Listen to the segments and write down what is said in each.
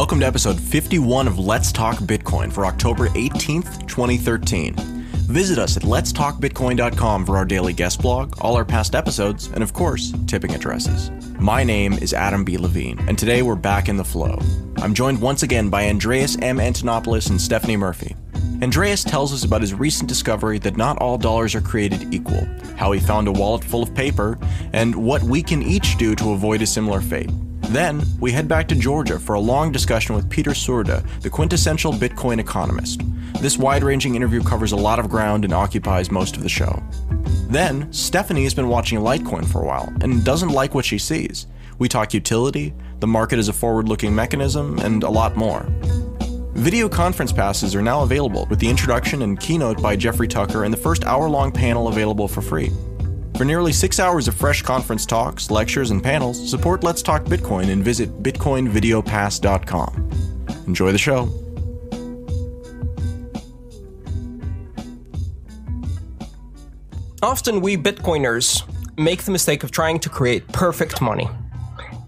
Welcome to episode 51 of Let's Talk Bitcoin for October 18th, 2013. Visit us at letstalkbitcoin.com for our daily guest blog, all our past episodes, and of course, tipping addresses. My name is Adam B. Levine, and today we're back in the flow. I'm joined once again by Andreas M. Antonopoulos and Stephanie Murphy. Andreas tells us about his recent discovery that not all dollars are created equal, how he found a wallet full of paper, and what we can each do to avoid a similar fate. Then, we head back to Georgia for a long discussion with Peter Surda, the quintessential Bitcoin economist. This wide-ranging interview covers a lot of ground and occupies most of the show. Then, Stephanie has been watching Litecoin for a while and doesn't like what she sees. We talk utility, the market as a forward-looking mechanism, and a lot more. Video conference passes are now available with the introduction and keynote by Jeffrey Tucker and the first hour-long panel available for free. For nearly 6 hours of fresh conference talks, lectures, and panels, support Let's Talk Bitcoin and visit bitcoinvideopass.com. Enjoy the show. Often we Bitcoiners make the mistake of trying to create perfect money.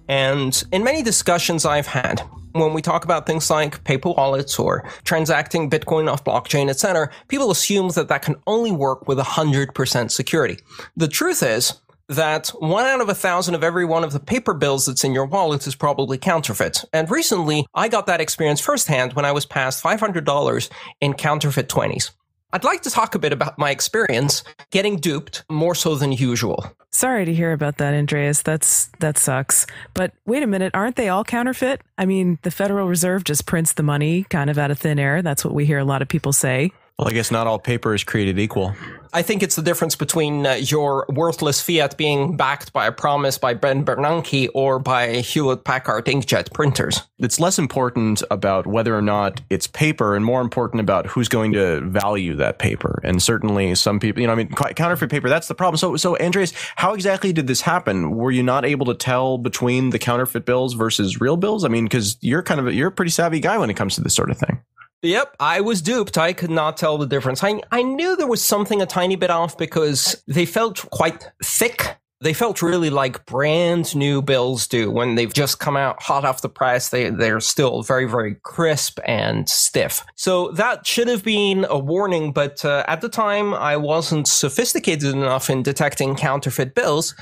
And in many discussions I've had, when we talk about things like paper wallets or transacting Bitcoin off blockchain, etc., people assume that that can only work with 100% security. The truth is that 1 out of 1,000 of every one of the paper bills that's in your wallet is probably counterfeit. And recently, I got that experience firsthand when I was passed $500 in counterfeit 20s. I'd like to talk a bit about my experience getting duped more so than usual. Sorry to hear about that, Andreas. That sucks. But wait a minute, aren't they all counterfeit? I mean, the Federal Reserve just prints the money kind of out of thin air. That's what we hear a lot of people say. Well, I guess not all paper is created equal. I think it's the difference between your worthless fiat being backed by a promise by Ben Bernanke or by Hewlett-Packard inkjet printers. It's less important about whether or not it's paper and more important about who's going to value that paper. And certainly some people, counterfeit paper, that's the problem. So Andreas, how exactly did this happen? Were you not able to tell between the counterfeit bills versus real bills? I mean, because you're a pretty savvy guy when it comes to this sort of thing. Yep, I was duped. I could not tell the difference. I knew there was something a tiny bit off because they felt quite thick. They felt really like brand new bills do when they've just come out hot off the press. They're still very, very crisp and stiff. So that should have been a warning, but at the time I wasn't sophisticated enough in detecting counterfeit bills.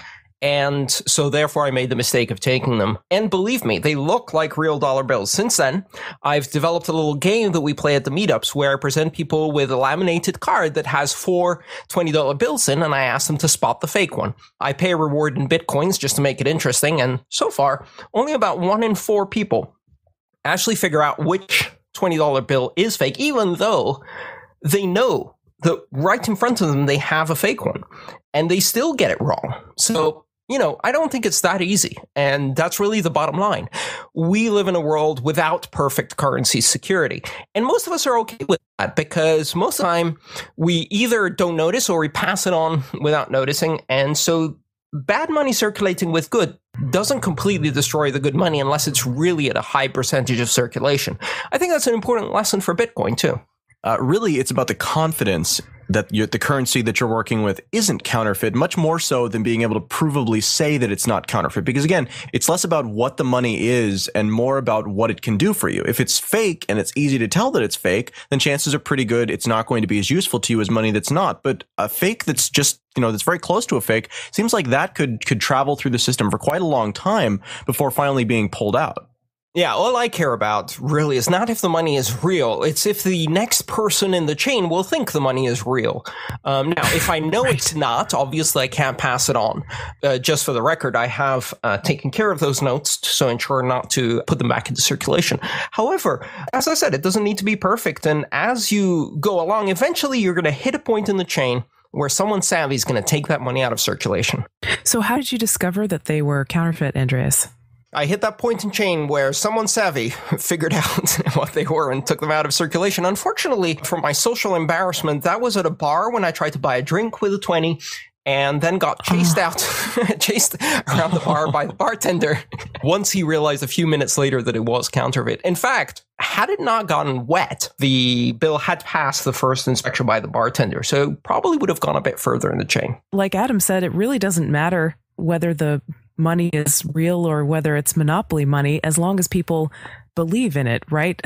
And so therefore I made the mistake of taking them. And believe me, they look like real dollar bills. Since then, I've developed a little game that we play at the meetups where I present people with a laminated card that has 4 $20 bills in, and I ask them to spot the fake one. I pay a reward in Bitcoins just to make it interesting. And so far, only about 1 in 4 people actually figure out which $20 bill is fake, even though they know that right in front of them, they have a fake one. And they still get it wrong. So, I don't think it's that easy. And that's really the bottom line. We live in a world without perfect currency security. And most of us are okay with that because most of the time we either don't notice or we pass it on without noticing. And so bad money circulating with good doesn't completely destroy the good money unless it's really at a high percentage of circulation. I think that's an important lesson for Bitcoin too. Really, it's about the confidence that the currency that you're working with isn't counterfeit, much more so than being able to provably say that it's not counterfeit. Because again, it's less about what the money is and more about what it can do for you. If it's fake and it's easy to tell that it's fake, then chances are pretty good it's not going to be as useful to you as money that's not. But a fake that's just, that's very close to a fake, seems like that could travel through the system for quite a long time before finally being pulled out. Yeah, all I care about really is not if the money is real. It's if the next person in the chain will think the money is real. Now, if I know it's not, obviously I can't pass it on. Just for the record, I have taken care of those notes so ensure not to put them back into circulation. However, as I said, it doesn't need to be perfect. And as you go along, eventually you're going to hit a point in the chain where someone savvy is going to take that money out of circulation. So how did you discover that they were counterfeit, Andreas? I hit that point in chain where someone savvy figured out what they were and took them out of circulation. Unfortunately, for my social embarrassment, that was at a bar when I tried to buy a drink with a 20 and then got chased around the bar by the bartender once he realized a few minutes later that it was counterfeit. In fact, had it not gotten wet, the bill had passed the first inspection by the bartender, so probably would have gone a bit further in the chain. Like Adam said, it really doesn't matter whether the money is real or whether it's monopoly money, as long as people believe in it, right?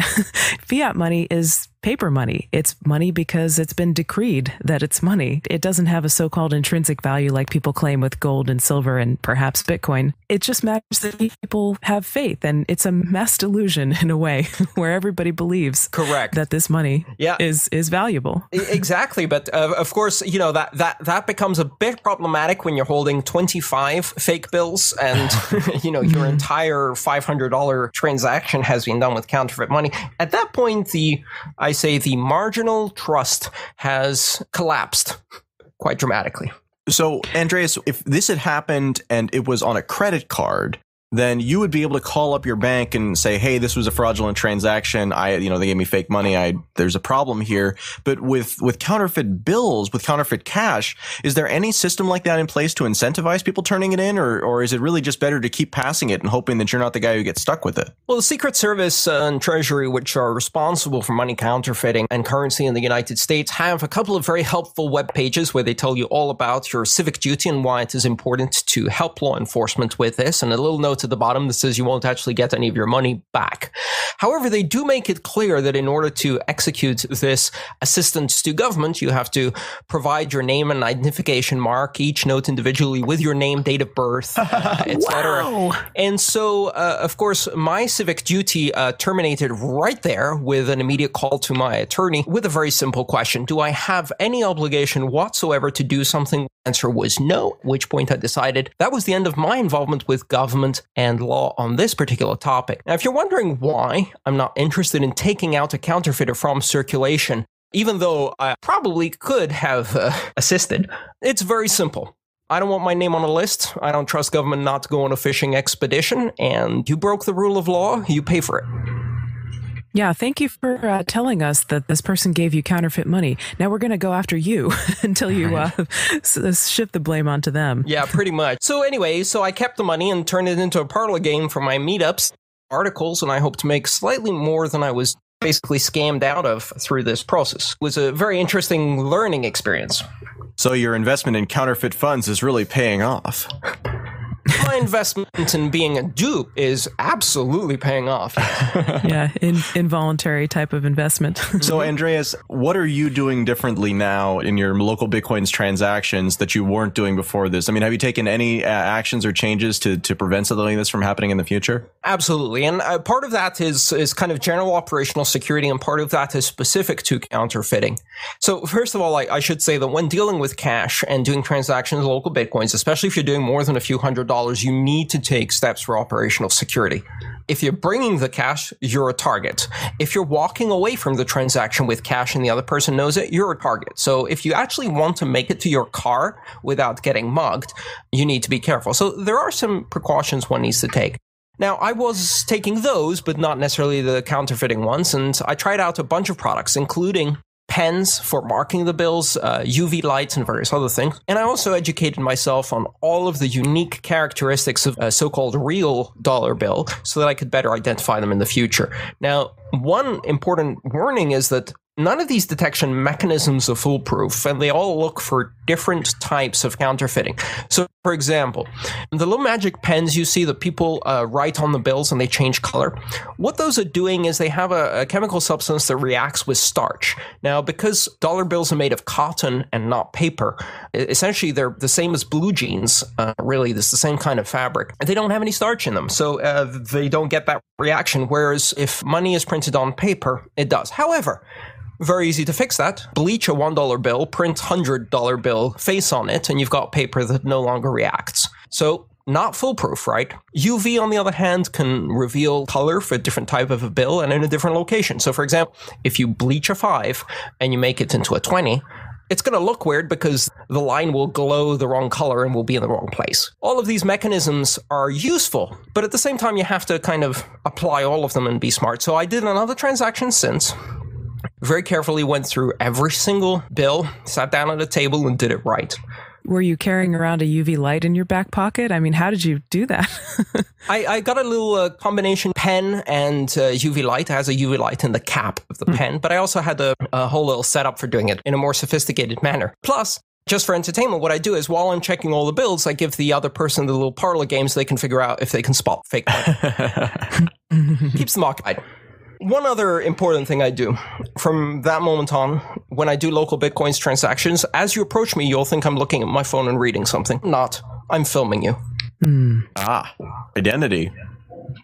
Fiat money is paper money. It's money because it's been decreed that it's money. It doesn't have a so-called intrinsic value like people claim with gold and silver and perhaps Bitcoin. It just matters that people have faith, and it's a mass delusion in a way where everybody believes correct that this money is valuable. Exactly. But of course, that becomes a bit problematic when you're holding 25 fake bills and, your entire $500 transaction has been done with counterfeit money. At that point, the marginal trust has collapsed quite dramatically. So, Andreas, if this had happened and it was on a credit card, then you would be able to call up your bank and say, hey, this was a fraudulent transaction. They gave me fake money. There's a problem here. But with counterfeit bills, with counterfeit cash, is there any system like that in place to incentivize people turning it in? Or is it really just better to keep passing it and hoping that you're not the guy who gets stuck with it? Well, the Secret Service and Treasury, which are responsible for money counterfeiting and currency in the United States, have a couple of very helpful web pages where they tell you all about your civic duty and why it is important to help law enforcement with this. And a little note at the bottom that says you won't actually get any of your money back. However, they do make it clear that in order to execute this assistance to government, you have to provide your name and identification mark, each note individually with your name, date of birth, etc. Wow. And so, of course, my civic duty terminated right there with an immediate call to my attorney with a very simple question. Do I have any obligation whatsoever to do something? The answer was no, at which point I decided that was the end of my involvement with government and law on this particular topic. Now, if you're wondering why I'm not interested in taking out a counterfeiter from circulation, even though I probably could have assisted, it's very simple. I don't want my name on a list. I don't trust government not to go on a fishing expedition, and you broke the rule of law, you pay for it. Yeah, thank you for telling us that this person gave you counterfeit money. Now we're going to go after you until you shift the blame onto them. Yeah, pretty much. So anyway, I kept the money and turned it into a parlor game for my meetups, articles, and I hope to make slightly more than I was basically scammed out of through this process. It was a very interesting learning experience. So your investment in counterfeit funds is really paying off. My investment in being a dupe is absolutely paying off. Yeah, involuntary type of investment. So, Andreas, what are you doing differently now in your local Bitcoins transactions that you weren't doing before this? I mean, have you taken any actions or changes to prevent something like this from happening in the future? Absolutely. And part of that is kind of general operational security, and part of that is specific to counterfeiting. So first of all, I should say that when dealing with cash and doing transactions in local Bitcoins, especially if you're doing more than a few $100s, you need to take steps for operational security. If you're bringing the cash, you're a target. If you're walking away from the transaction with cash and the other person knows it, you're a target. So if you actually want to make it to your car without getting mugged, you need to be careful. So there are some precautions one needs to take. Now, I was taking those, but not necessarily the counterfeiting ones, and I tried out a bunch of products, including pens for marking the bills, UV lights, and various other things. And I also educated myself on all of the unique characteristics of a so-called real dollar bill so that I could better identify them in the future. Now, one important warning is that none of these detection mechanisms are foolproof, and they all look for different types of counterfeiting. So, for example, the little magic pens you see that people write on the bills and they change color, what those are doing is they have a chemical substance that reacts with starch. Now, because dollar bills are made of cotton and not paper, essentially they're the same as blue jeans, really, it's the same kind of fabric. They don't have any starch in them, so they don't get that reaction, whereas if money is printed on paper, it does. However, very easy to fix that. Bleach a $1 bill, print $100 bill face on it, and you've got paper that no longer reacts. So, not foolproof, right? UV, on the other hand, can reveal color for a different type of a bill and in a different location. So, for example, if you bleach a 5 and you make it into a 20, it's going to look weird because the line will glow the wrong color and will be in the wrong place. All of these mechanisms are useful, but at the same time, you have to kind of apply all of them and be smart. So I did another transaction since. Very carefully went through every single bill, sat down at a table and did it right. Were you carrying around a UV light in your back pocket? I mean, how did you do that? I got a little combination pen and UV light. It has a UV light in the cap of the pen, but I also had a whole little setup for doing it in a more sophisticated manner. Plus, just for entertainment, what I do is while I'm checking all the bills, I give the other person the little parlor game so they can figure out if they can spot fake money. Keeps them occupied. One other important thing I do from that moment on, when I do local Bitcoins transactions, as you approach me, you'll think I'm looking at my phone and reading something. Not. I'm filming you. Identity.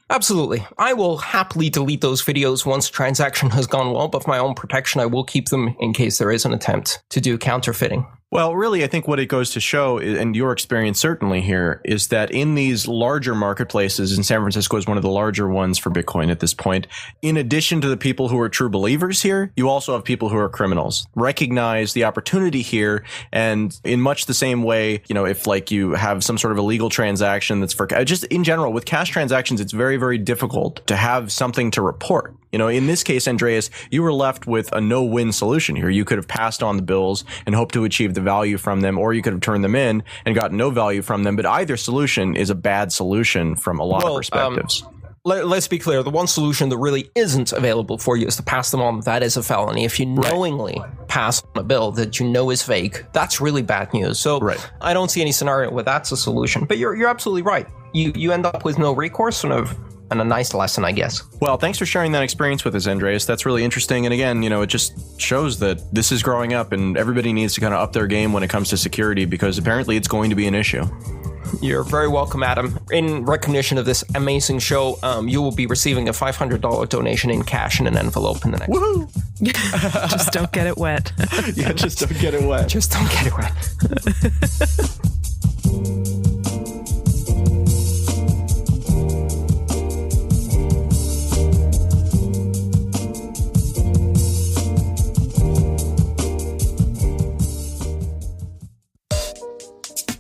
Absolutely. I will happily delete those videos once a transaction has gone well, but for my own protection, I will keep them in case there is an attempt to do counterfeiting. Well, really, I think what it goes to show, and your experience certainly here, is that in these larger marketplaces, and San Francisco is one of the larger ones for Bitcoin at this point, in addition to the people who are true believers here, you also have people who are criminals. Recognize the opportunity here, and in much the same way, if like you have some sort of illegal transaction that's for, just in general, with cash transactions, it's very, very difficult to have something to report. In this case, Andreas, you were left with a no-win solution here. You could have passed on the bills and hoped to achieve the value from them, or you could have turned them in and got no value from them. But either solution is a bad solution from a lot of perspectives. Let's be clear. The one solution that really isn't available for you is to pass them on. That is a felony. If you knowingly pass on a bill that you know is fake, that's really bad news. So I don't see any scenario where that's a solution. But you're absolutely right. You end up with no recourse and a nice lesson, I guess. Well, thanks for sharing that experience with us, Andreas. That's really interesting. And again, it just shows that this is growing up and everybody needs to kind of up their game when it comes to security, because apparently it's going to be an issue. You're very welcome, Adam. In recognition of this amazing show, you will be receiving a $500 donation in cash in an envelope in the next. Woohoo! Just don't get it wet. Yeah, just don't get it wet. Just don't get it wet.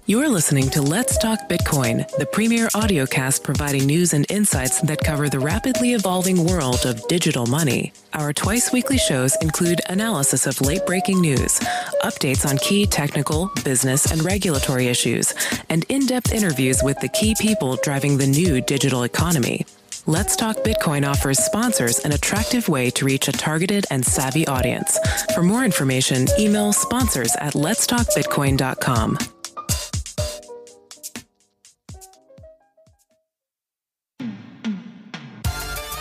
You're listening to Let's Talk Bitcoin, the premier audiocast providing news and insights that cover the rapidly evolving world of digital money. Our twice-weekly shows include analysis of late-breaking news, updates on key technical, business, and regulatory issues, and in-depth interviews with the key people driving the new digital economy. Let's Talk Bitcoin offers sponsors an attractive way to reach a targeted and savvy audience. For more information, email sponsors@letstalkbitcoin.com.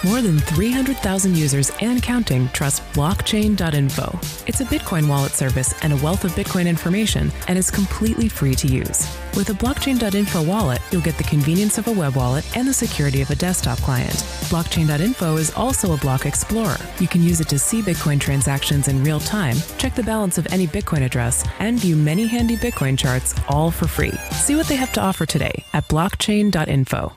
More than 300,000 users and counting trust blockchain.info. It's a Bitcoin wallet service and a wealth of Bitcoin information, and is completely free to use. With a blockchain.info wallet, you'll get the convenience of a web wallet and the security of a desktop client. Blockchain.info is also a block explorer. You can use it to see Bitcoin transactions in real time, check the balance of any Bitcoin address, and view many handy Bitcoin charts, all for free. See what they have to offer today at blockchain.info.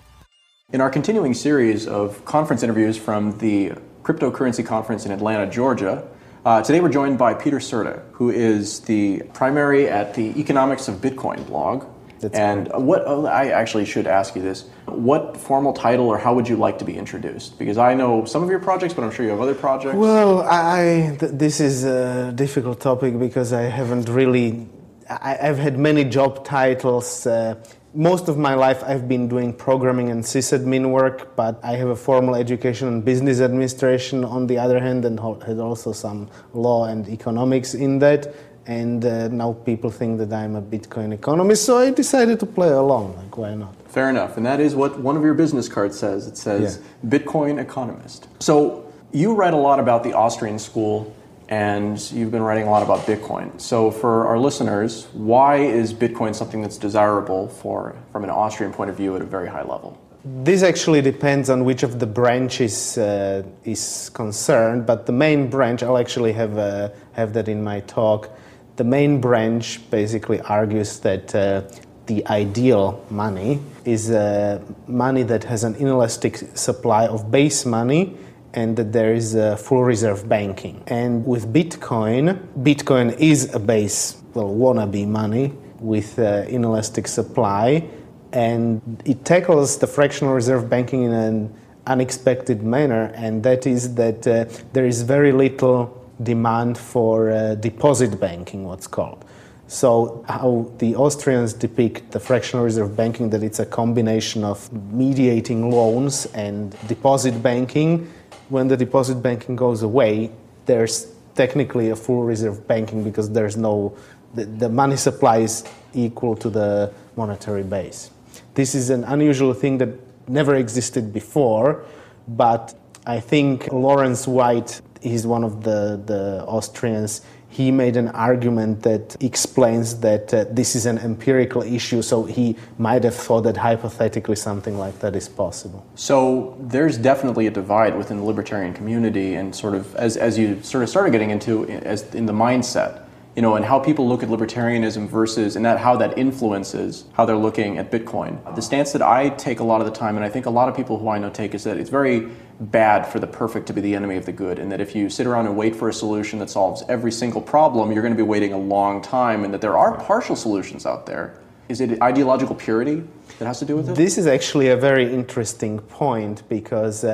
In our continuing series of conference interviews from the Cryptocurrency Conference in Atlanta, Georgia, today we're joined by Peter Serta, who is the primary at the Economics of Bitcoin blog. I actually should ask you this. What formal title or how would you like to be introduced? Because I know some of your projects, but I'm sure you have other projects. Well, this is a difficult topic because I haven't really... I've had many job titles. Most of my life I've been doing programming and sysadmin work, but I have a formal education in business administration on the other hand, and had also some law and economics in that. And now people think that I'm a Bitcoin economist, so I decided to play along. Like, why not? Fair enough. And that is what one of your business cards says. It says Bitcoin economist. So you write a lot about the Austrian school, and you've been writing a lot about Bitcoin. So for our listeners, why is Bitcoin something that's desirable from an Austrian point of view at a very high level? This actually depends on which of the branches is concerned, but the main branch, I'll actually have that in my talk. The main branch basically argues that the ideal money is money that has an inelastic supply of base money, and that there is full reserve banking. And with Bitcoin is a base, wannabe money with inelastic supply, and it tackles the fractional reserve banking in an unexpected manner, and that is that there is very little demand for deposit banking, what's called. So how the Austrians depict the fractional reserve banking, that it's a combination of mediating loans and deposit banking. When the deposit banking goes away, there's technically a full reserve banking because there's no the money supply is equal to the monetary base. This is an unusual thing that never existed before, but I think Lawrence White is one of the Austrians. He made an argument that explains that this is an empirical issue, so he might have thought that hypothetically something like that is possible. So there's definitely a divide within the libertarian community, and sort of as you sort of started getting into as in the mindset, you know, and how people look at libertarianism versus, and that how that influences how they're looking at Bitcoin. The stance that I take a lot of the time, and I think a lot of people who I know take, is that it's very bad for the perfect to be the enemy of the good, and that if you sit around and wait for a solution that solves every single problem, you're going to be waiting a long time, and that there are partial solutions out there. Is it ideological purity that has to do with it? This is actually a very interesting point, because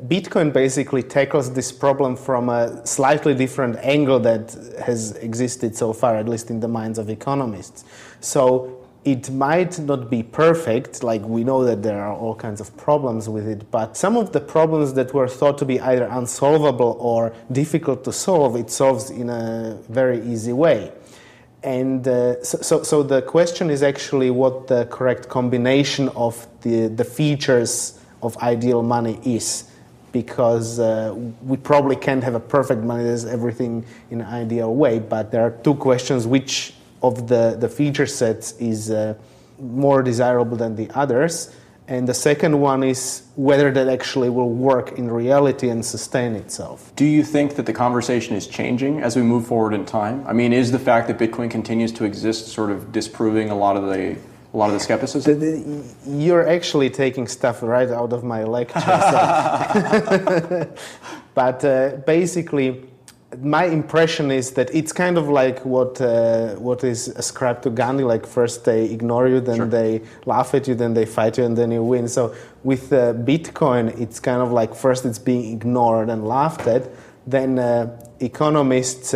Bitcoin basically tackles this problem from a slightly different angle that has existed so far, at least in the minds of economists. So it might not be perfect, like we know that there are all kinds of problems with it, but some of the problems that were thought to be either unsolvable or difficult to solve, it solves in a very easy way. And so the question is actually what the correct combination of the features of ideal money is. Because we probably can't have a perfect money that is everything in an ideal way, but there are two questions: which of the feature sets is more desirable than the others, and the second one is whether that actually will work in reality and sustain itself. Do you think that the conversation is changing as we move forward in time? I mean, is the fact that Bitcoin continues to exist sort of disproving a lot of the skepticism? You're actually taking stuff right out of my lecture. But basically, my impression is that it's kind of like what is ascribed to Gandhi, like first they ignore you, then they laugh at you, then they fight you, and then you win. So with Bitcoin, it's kind of like first it's being ignored and laughed at, then economists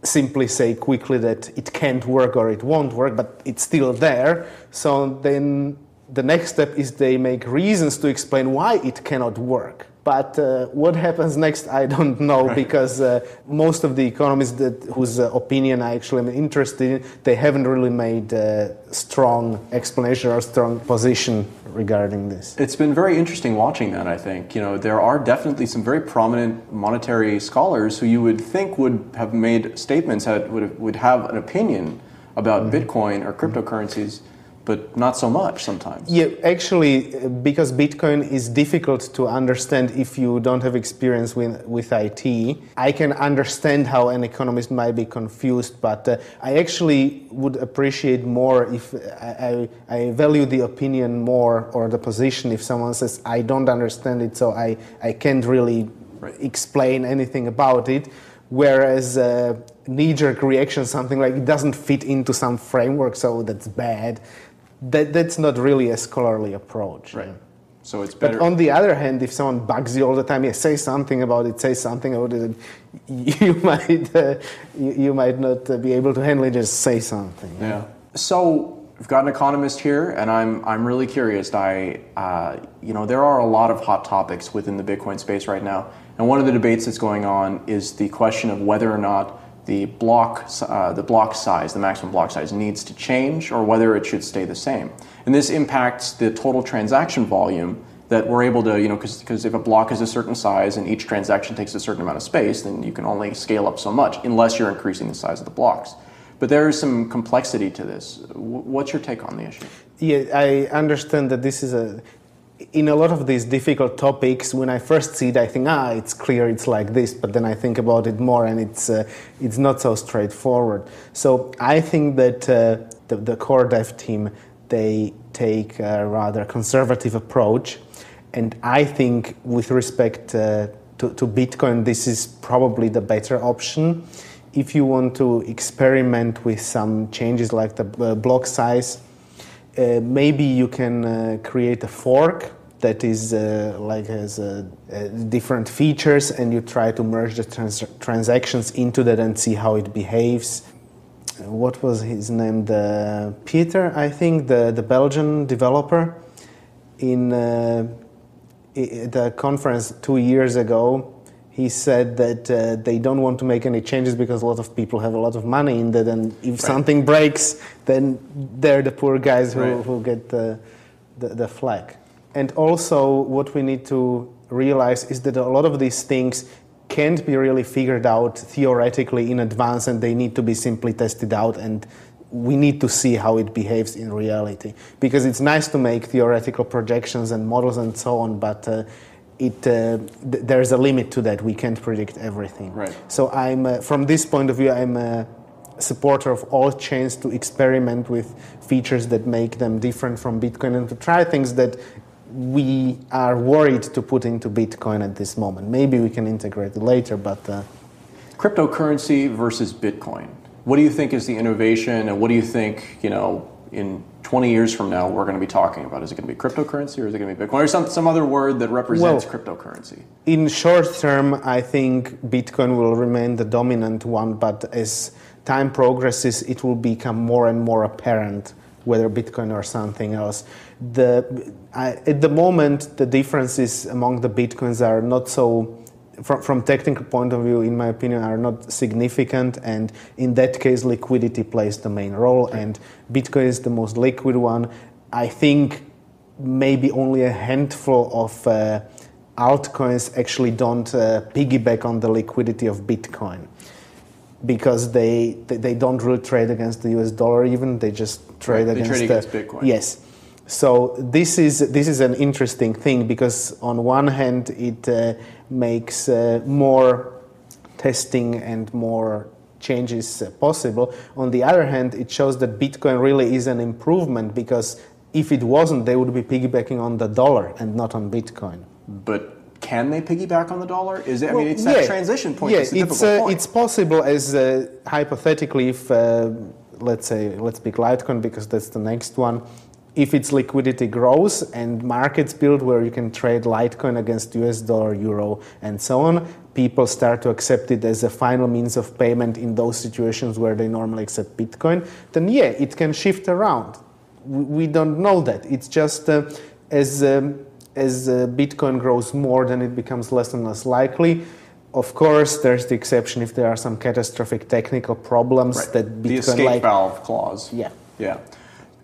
simply say quickly that it can't work or it won't work, but it's still there. So then the next step is they make reasons to explain why it cannot work. But what happens next, I don't know, because most of the economists whose opinion I actually am interested in, they haven't really made a strong explanation or strong position regarding this. It's been very interesting watching that, I think. You know, there are definitely some very prominent monetary scholars who you would think would have made statements that would have an opinion about Bitcoin or cryptocurrencies, but not so much sometimes. Yeah, actually, because Bitcoin is difficult to understand if you don't have experience with IT, I can understand how an economist might be confused, but I actually would appreciate more if I value the opinion more, or the position, if someone says, I don't understand it, so I can't really explain anything about it. Whereas knee-jerk reaction, something like it doesn't fit into some framework, so that's bad. That's not really a scholarly approach. Right. So it's better. But on the other hand, if someone bugs you all the time, say something about it, you might not be able to handle it. Just say something. Yeah. So we've got an economist here, and I'm really curious. There are a lot of hot topics within the Bitcoin space right now, and one of the debates that's going on is the question of whether or not the block size, the maximum block size, needs to change, or whether it should stay the same. And this impacts the total transaction volume that we're able to, because if a block is a certain size and each transaction takes a certain amount of space, then you can only scale up so much unless you're increasing the size of the blocks. But there is some complexity to this. What's your take on the issue? Yeah, I understand that this is in a lot of these difficult topics, when I first see it, I think, it's clear, it's like this, but then I think about it more, and it's not so straightforward. So I think that the core dev team, they take a rather conservative approach, and I think with respect to Bitcoin, this is probably the better option. If you want to experiment with some changes like the block size, maybe you can create a fork that is has different features, and you try to merge the transactions into that and see how it behaves. What was his name? Peter, I think, the Belgian developer, in the conference 2 years ago, he said that they don't want to make any changes because a lot of people have a lot of money in that, and if something breaks, then they're the poor guys who get the flag. And also what we need to realize is that a lot of these things can't be really figured out theoretically in advance, and they need to be simply tested out, and we need to see how it behaves in reality. Because it's nice to make theoretical projections and models and so on, but there's a limit to that. We can't predict everything. Right. So I'm, from this point of view, I'm a supporter of all chains to experiment with features that make them different from Bitcoin and to try things that we are worried to put into Bitcoin at this moment. Maybe we can integrate it later, but... Cryptocurrency versus Bitcoin. What do you think is the innovation, and what do you think, in 20 years from now we're going to be talking about? Is it going to be cryptocurrency, or is it going to be Bitcoin, or some other word that represents cryptocurrency? In short term, I think Bitcoin will remain the dominant one, but as time progresses, it will become more and more apparent whether Bitcoin or something else. At the moment, the differences among the Bitcoins are not so, from technical point of view, in my opinion, are not significant, and in that case, liquidity plays the main role, and Bitcoin is the most liquid one. I think maybe only a handful of altcoins actually don't piggyback on the liquidity of Bitcoin, because they don't really trade against the US dollar even, they just trade against Bitcoin. Yes. So this is an interesting thing, because on one hand it makes more testing and more changes possible. On the other hand, it shows that Bitcoin really is an improvement, because if it wasn't, they would be piggybacking on the dollar and not on Bitcoin. But can they piggyback on the dollar? It's that transition point. Yeah, it's possible, as hypothetically, if let's pick Litecoin because that's the next one. If its liquidity grows and markets build where you can trade Litecoin against US dollar, euro, and so on, people start to accept it as a final means of payment in those situations where they normally accept Bitcoin, then yeah, it can shift around. We don't know that. It's just as Bitcoin grows more, then it becomes less and less likely. Of course, there's the exception if there are some catastrophic technical problems that Bitcoin, the escape valve clause. Yeah. Yeah.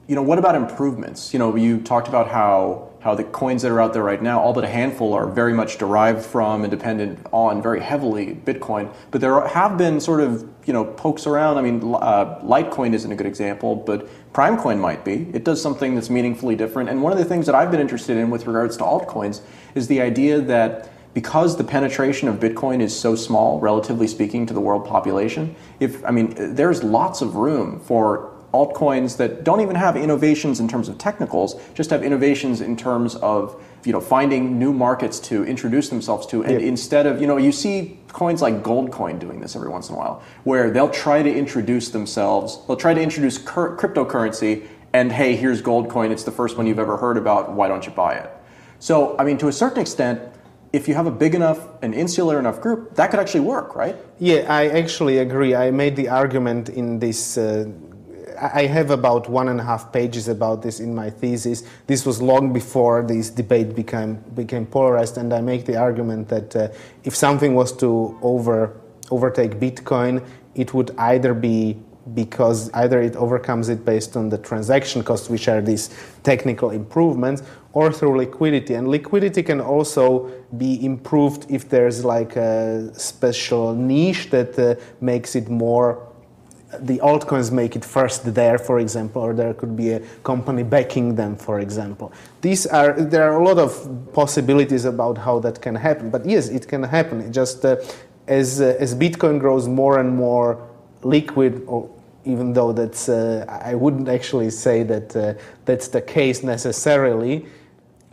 What about improvements? You talked about how the coins that are out there right now, all but a handful, are very much derived from and dependent on very heavily Bitcoin. But there have been sort of, pokes around. I mean, Litecoin isn't a good example, but Primecoin might be. It does something that's meaningfully different. And one of the things that I've been interested in with regards to altcoins is the idea that because the penetration of Bitcoin is so small, relatively speaking, to the world population, there's lots of room for altcoins that don't even have innovations in terms of technicals, just have innovations in terms of finding new markets to introduce themselves to. And instead of, you see coins like Goldcoin doing this every once in a while, where they'll try to introduce themselves, they'll try to introduce cryptocurrency, and hey, here's Goldcoin, it's the first one you've ever heard about, why don't you buy it? So, to a certain extent, if you have a big enough, an insular enough group, that could actually work, right? Yeah, I actually agree. I made the argument in this I have about 1.5 pages about this in my thesis. This was long before this debate became polarized, and I make the argument that if something was to overtake Bitcoin, it would either be because either it overcomes it based on the transaction costs, which are these technical improvements, or through liquidity. And liquidity can also be improved if there's like a special niche that makes it more. The altcoins make it first there, for example, or there could be a company backing them, for example. There are a lot of possibilities about how that can happen. But yes, it can happen. It just as Bitcoin grows more and more liquid, or even though that's I wouldn't actually say that that's the case necessarily.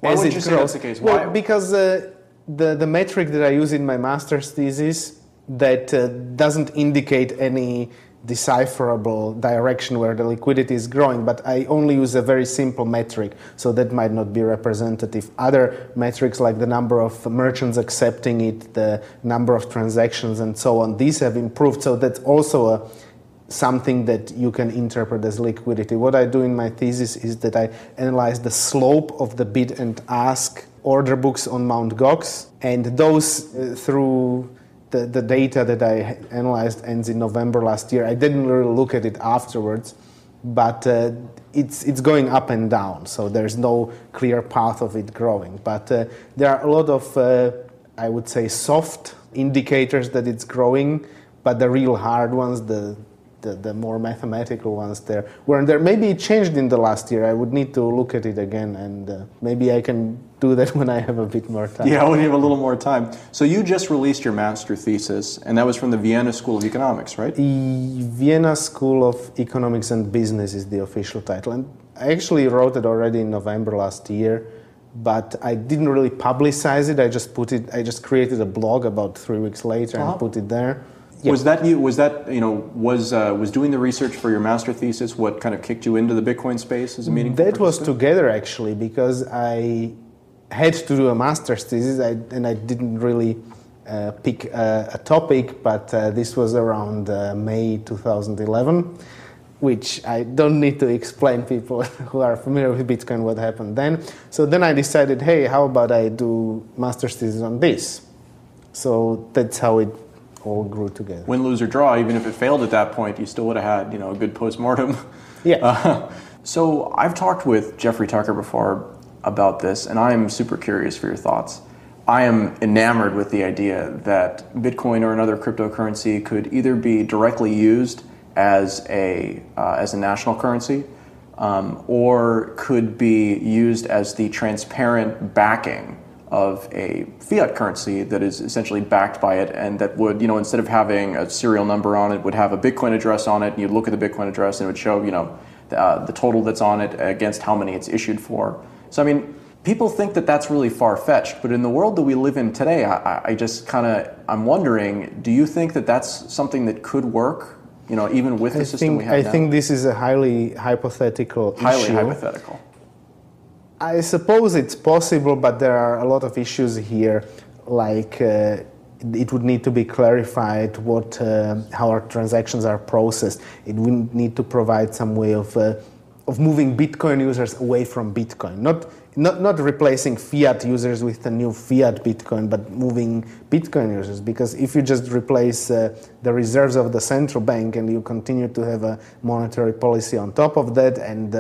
Why would you say that's the case? Well, because the metric that I use in my master's thesis that doesn't indicate any decipherable direction where the liquidity is growing, but I only use a very simple metric, so that might not be representative. Other metrics like the number of merchants accepting it, the number of transactions and so on, these have improved, so that's also something that you can interpret as liquidity. What I do in my thesis is that I analyze the slope of the bid and ask order books on Mt. Gox, and those through the data that I analyzed ends in November last year. I didn't really look at it afterwards, but it's going up and down, so there's no clear path of it growing. But there are a lot of, I would say, soft indicators that it's growing, but the real hard ones, the more mathematical ones, there weren't there. Maybe it changed in the last year. I would need to look at it again, and maybe I can do that when I have a bit more time. Yeah, when you have a little more time. So you just released your master thesis, and that was from the Vienna School of Economics, right? Vienna School of Economics and Business is the official title. And I actually wrote it already in November last year, but I didn't really publicize it. I just created a blog about 3 weeks later and put it there. Yeah. Was doing the research for your master thesis what kind of kicked you into the Bitcoin space as a meaningful That was participant? together, actually, because I had to do a master's thesis, and I didn't really pick a topic, but this was around May 2011, which I don't need to explain people who are familiar with Bitcoin what happened then. So then I decided, hey, how about I do master's thesis on this? So that's how it all grew together. Win, lose, or draw, even if it failed at that point, you still would have had a good post-mortem. Yeah. So I've talked with Jeffrey Tucker before about this, and I am super curious for your thoughts. I am enamored with the idea that Bitcoin or another cryptocurrency could either be directly used as a national currency, or could be used as the transparent backing of a fiat currency that is essentially backed by it, and that would, instead of having a serial number on it, would have a Bitcoin address on it, and you'd look at the Bitcoin address and it would show, the total that's on it against how many it's issued for. So, people think that that's really far-fetched, but in the world that we live in today, I'm wondering, do you think that that's something that could work, even with the system we have now? I think this is a highly hypothetical issue. Highly hypothetical. I suppose it's possible, but there are a lot of issues here, like it would need to be clarified how our transactions are processed. It would need to provide some way of moving Bitcoin users away from Bitcoin, not replacing fiat users with a new fiat Bitcoin, but moving Bitcoin users. Because if you just replace the reserves of the central bank and you continue to have a monetary policy on top of that, and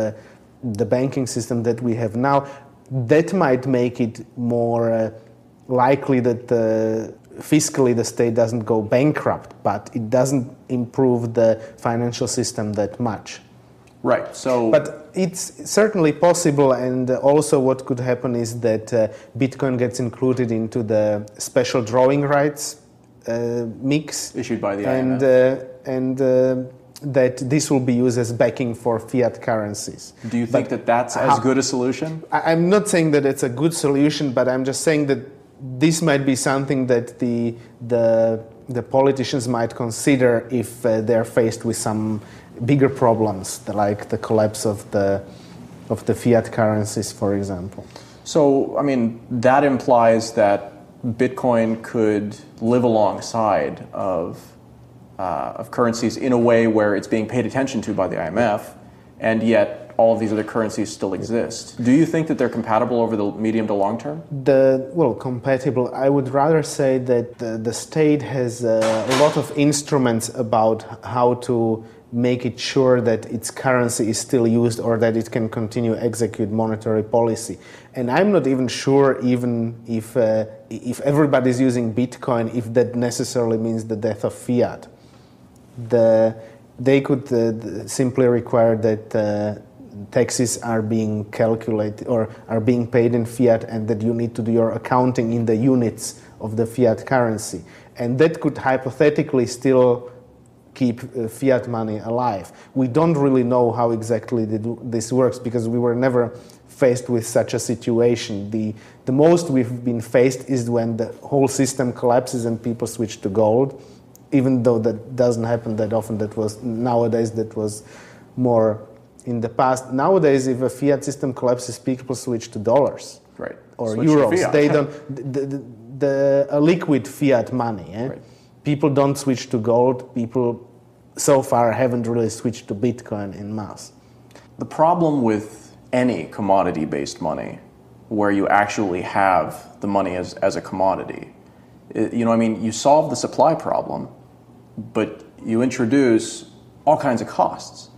the banking system that we have now, that might make it more likely that fiscally the state doesn't go bankrupt, but it doesn't improve the financial system that much. Right. So, but it's certainly possible, and also what could happen is that Bitcoin gets included into the special drawing rights mix issued by the IMF, and that this will be used as backing for fiat currencies. Do you think that that's as good a solution? I'm not saying that it's a good solution, but I'm just saying that this might be something that the politicians might consider if they're faced with some bigger problems, like the collapse of the fiat currencies, for example. So, that implies that Bitcoin could live alongside of currencies in a way where it's being paid attention to by the IMF, and yet all of these other currencies still exist. Do you think that they're compatible over the medium to long term? Compatible. I would rather say that the state has a lot of instruments about how to make it sure that its currency is still used or that it can continue execute monetary policy. And I'm not even sure, even if everybody's using Bitcoin, if that necessarily means the death of fiat. They could simply require that taxes are being calculated or are being paid in fiat, and that you need to do your accounting in the units of the fiat currency. And that could hypothetically still keep fiat money alive. We don't really know how exactly this works, because we were never faced with such a situation. The most we've been faced is when the whole system collapses and people switch to gold, even though that doesn't happen that often. That was more in the past. Nowadays, if a fiat system collapses, people switch to dollars, right, or switch euros. They don't a liquid fiat money. Right. People don't switch to gold. People so far haven't really switched to Bitcoin in mass. The problem with any commodity-based money where you actually have the money as a commodity. You solve the supply problem, but you introduce all kinds of costs.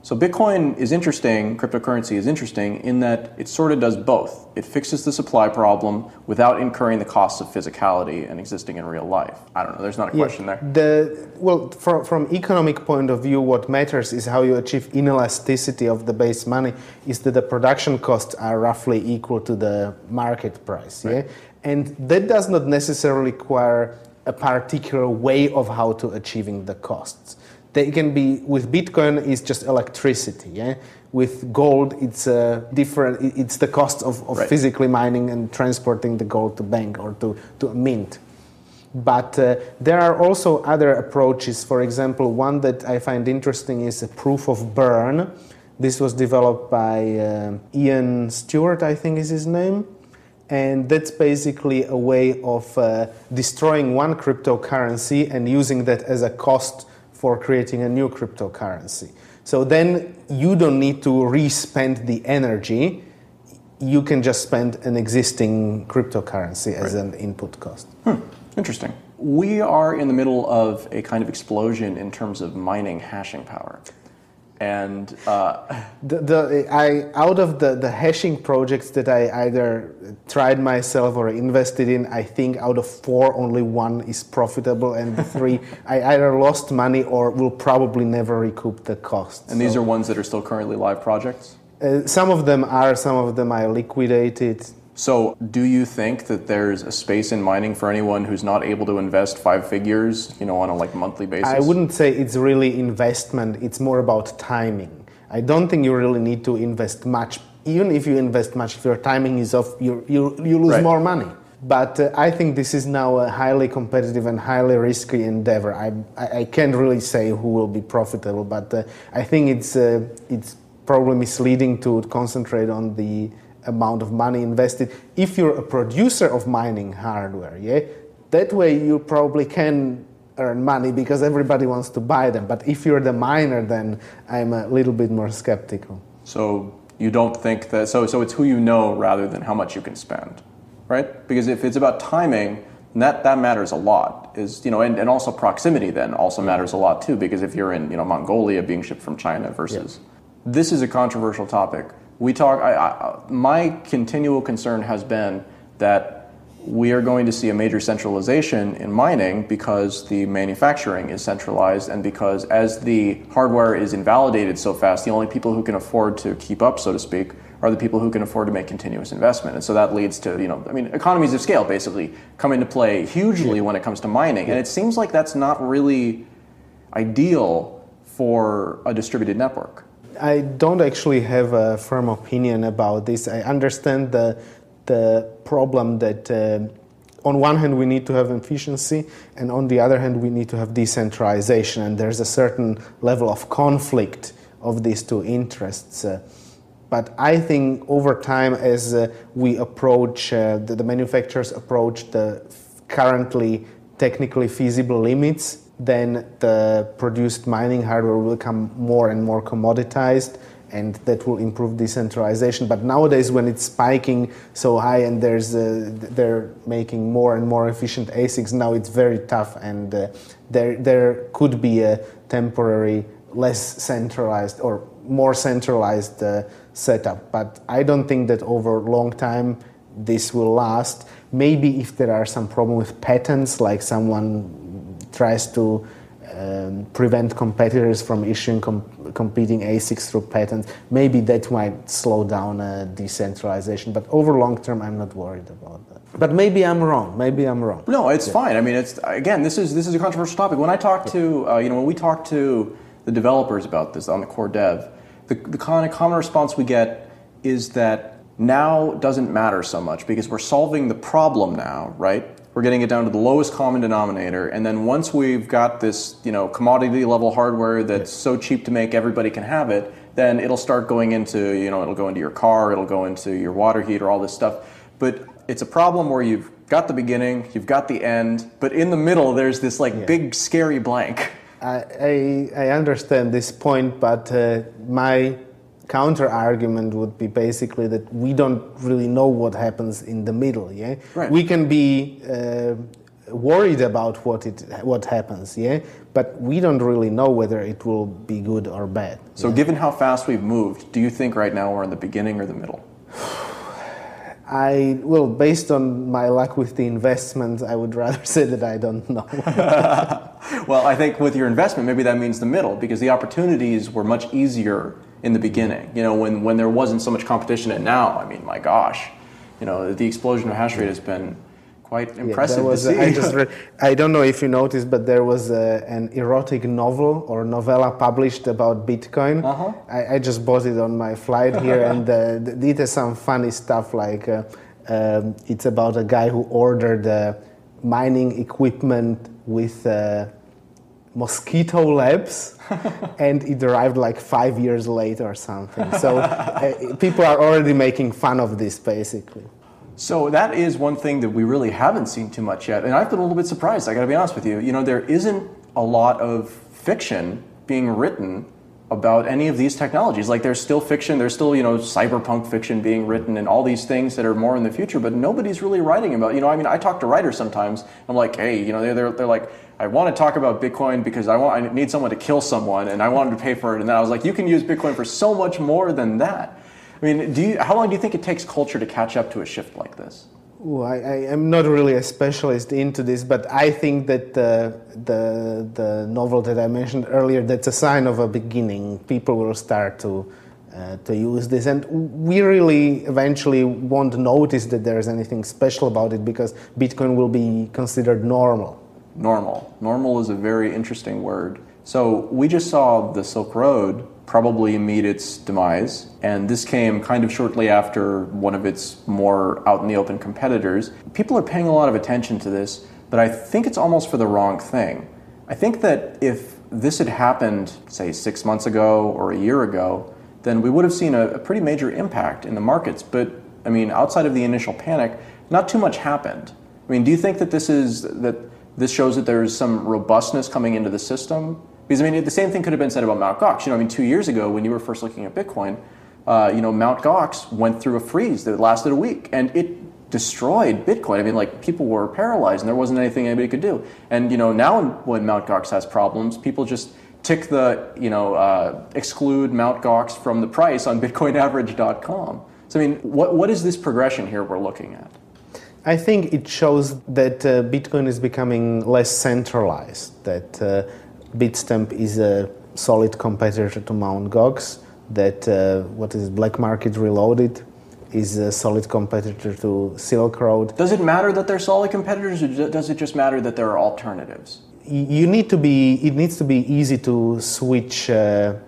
So Bitcoin is interesting, cryptocurrency is interesting in that it sort of does both. It fixes the supply problem without incurring the costs of physicality and existing in real life. I don't know, there's not a question there. From economic point of view, what matters is how you achieve inelasticity of the base money, is that the production costs are roughly equal to the market price. Right. Yeah? And that does not necessarily require a particular way of how to achieving the costs. They can be, with Bitcoin, it's just electricity. Yeah? With gold, it's different. It's the cost of right. physically mining and transporting the gold to bank or to a mint. But there are also other approaches. For example, one that I find interesting is a proof of burn. This was developed by Ian Stewart, I think is his name. And that's basically a way of destroying one cryptocurrency and using that as a cost for creating a new cryptocurrency. So then you don't need to re-spend the energy. You can just spend an existing cryptocurrency as an input cost. Interesting. We are in the middle of a kind of explosion in terms of mining hashing power. And out of the hashing projects that I either tried myself or invested in, I think out of 4, only 1 is profitable, and the 3 I either lost money or will probably never recoup the cost. And these are ones that are still currently live projects? Some of them are, some of them I liquidated. So do you think that there's a space in mining for anyone who's not able to invest 5 figures, on a monthly basis? I wouldn't say it's really investment. It's more about timing. I don't think you really need to invest much. Even if you invest much, if your timing is off, you lose right. more money. But I think this is now a highly competitive and highly risky endeavor. I can't really say who will be profitable, but I think it's probably misleading to concentrate on the amount of money invested. If you're a producer of mining hardware, that way you probably can earn money because everybody wants to buy them. But if you're the miner, then I'm a little bit more skeptical. So you don't think that, so it's who you know rather than how much you can spend, right? Because if it's about timing, that matters a lot, and also proximity then also matters a lot too, because if you're in Mongolia being shipped from China versus, this is a controversial topic. My continual concern has been that we are going to see a major centralization in mining because the manufacturing is centralized, and because as the hardware is invalidated so fast, the only people who can afford to keep up, so to speak, are the people who can afford to make continuous investment. And so that leads to, economies of scale basically come into play hugely when it comes to mining. And it seems like that's not really ideal for a distributed network. I don't actually have a firm opinion about this. I understand the problem that on one hand we need to have efficiency, and on the other hand we need to have decentralization, and there's a certain level of conflict of these two interests. But I think over time, as we approach, the manufacturers approach the currently technically feasible limits, then the produced mining hardware will become more and more commoditized, and that will improve decentralization. But nowadays, when it's spiking so high and they're making more and more efficient ASICs, now it's very tough, and there could be a temporary less centralized or more centralized setup. But I don't think that over a long time this will last. Maybe if there are some problem with patents, like someone tries to prevent competitors from issuing competing ASICs through patents, maybe that might slow down decentralization. But over long term, I'm not worried about that. But maybe I'm wrong. No, it's fine. I mean, this is a controversial topic. When I talk to when we talk to the developers about this on the core dev, the common response we get is that now doesn't matter so much because we're solving the problem now, right? We're getting it down to the lowest common denominator, and then once we've got this, commodity level hardware that's so cheap to make everybody can have it, then it'll start going into, it'll go into your car, it'll go into your water heater, all this stuff. But it's a problem where you've got the beginning, you've got the end, but in the middle there's this big scary blank. I understand this point, but my counter argument would be basically that we don't really know what happens in the middle. Yeah, right. We can be worried about what happens. Yeah, but we don't really know whether it will be good or bad. So, given how fast we've moved, do you think right now we're in the beginning or the middle? Based on my luck with the investment, I would rather say that I don't know. Well, I think with your investment, maybe that means the middle, because the opportunities were much easier in the beginning, when there wasn't so much competition. And now, I mean, my gosh, the explosion of hash rate has been quite impressive to see. I don't know if you noticed, but there was an erotic novel or novella published about Bitcoin. Uh-huh. I just bought it on my flight here, and it has some funny stuff like it's about a guy who ordered mining equipment with Mosquito Labs, and it arrived like 5 years late or something. So people are already making fun of this, basically. So that is one thing that we really haven't seen too much yet, and I've been a little bit surprised, I gotta be honest with you. There isn't a lot of fiction being written about any of these technologies. Like, there's still fiction, there's still, cyberpunk fiction being written and all these things that are more in the future, but nobody's really writing about, I talk to writers sometimes, I'm like, hey, they're like, I want to talk about Bitcoin because I need someone to kill someone and I want them to pay for it, and then I was like, you can use Bitcoin for so much more than that. I mean, how long do you think it takes culture to catch up to a shift like this? Well, I am not really a specialist into this, but I think that the novel that I mentioned earlier, that's a sign of a beginning. People will start to use this, and we really eventually won't notice that there is anything special about it because Bitcoin will be considered normal. Normal is a very interesting word. So we just saw the Silk Road probably meet its demise, and this came kind of shortly after one of its more out in the open competitors. People are paying a lot of attention to this, but I think it's almost for the wrong thing. I think that if this had happened, say, 6 months ago or a year ago, then we would have seen a pretty major impact in the markets. But, I mean, outside of the initial panic, not too much happened. I mean, do you think that this shows that there's some robustness coming into the system? Because, I mean, the same thing could have been said about Mt. Gox. 2 years ago when you were first looking at Bitcoin, Mt. Gox went through a freeze that lasted a week, and it destroyed Bitcoin. I mean, like, people were paralyzed, and there wasn't anything anybody could do. And, now when Mt. Gox has problems, people just tick the, exclude Mt. Gox from the price on BitcoinAverage.com. So, I mean, what is this progression here we're looking at? I think it shows that Bitcoin is becoming less centralized, that Bitstamp is a solid competitor to Mt. Gox, that Black Market Reloaded is a solid competitor to Silk Road. Does it matter that they're solid competitors, or does it just matter that there are alternatives? It needs to be easy to switch, there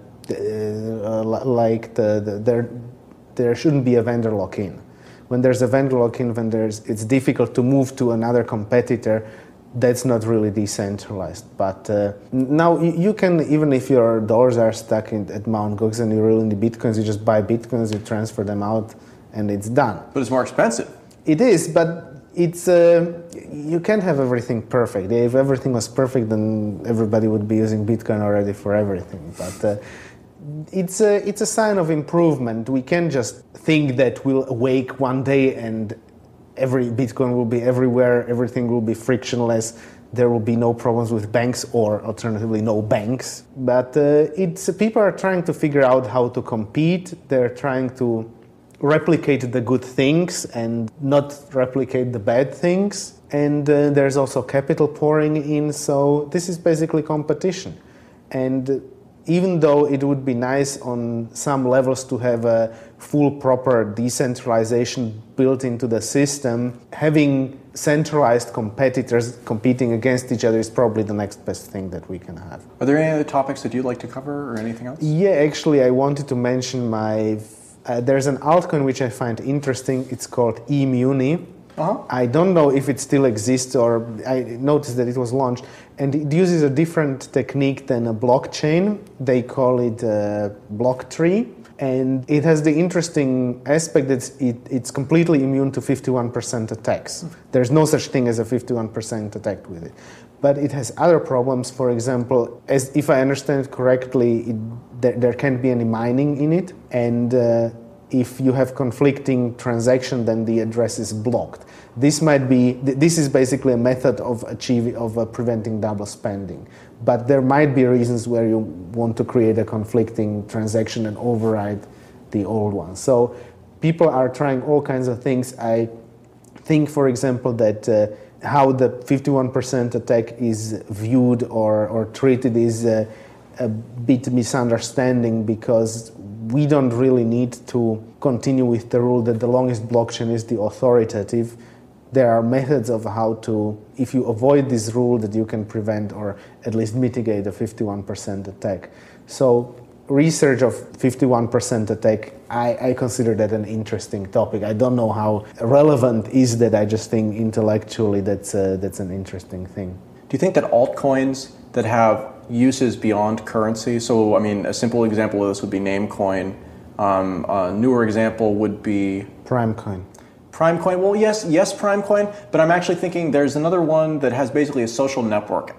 shouldn't be a vendor lock-in. When there's a vendor lock-in, it's difficult to move to another competitor. That's not really decentralized. But now you can, even if your dollars are stuck at Mt. Gox and you're really into Bitcoins, you just buy Bitcoins, you transfer them out, and it's done. But it's more expensive. It is, but it's you can't have everything perfect. If everything was perfect, then everybody would be using Bitcoin already for everything. But it's a sign of improvement. We can't just think that we'll awake one day and every Bitcoin will be everywhere, everything will be frictionless, there will be no problems with banks, or alternatively no banks. But people are trying to figure out how to compete. They're trying to replicate the good things and not replicate the bad things. And there's also capital pouring in, so this is basically competition. And even though it would be nice on some levels to have a full proper decentralization built into the system, having centralized competitors competing against each other is probably the next best thing that we can have. Are there any other topics that you'd like to cover or anything else? Yeah, actually I wanted to mention there's an altcoin which I find interesting. It's called eMuni. Uh-huh. I don't know if it still exists, or I noticed that it was launched, and it uses a different technique than a blockchain. They call it a block tree, and it has the interesting aspect that it's completely immune to 51% attacks. There's no such thing as a 51% attack with it. but it has other problems. For example, as if I understand it correctly, there can't be any mining in it, and if you have conflicting transaction, then the address is blocked. This is basically a method of preventing double spending. But there might be reasons where you want to create a conflicting transaction and override the old one. So people are trying all kinds of things. I think, for example, that how the 51% attack is viewed or treated is a bit misunderstanding, because we don't really need to continue with the rule that the longest blockchain is the authoritative. There are methods of how to, if you avoid this rule, that you can prevent or at least mitigate a 51% attack. So research of 51% attack, I consider that an interesting topic. I don't know how relevant is that. I just think intellectually that's an interesting thing. Do you think that altcoins that have uses beyond currency, so I mean a simple example of this would be Namecoin, a newer example would be Primecoin. Primecoin, well, yes, Primecoin, but I'm actually thinking there's another one that has basically a social network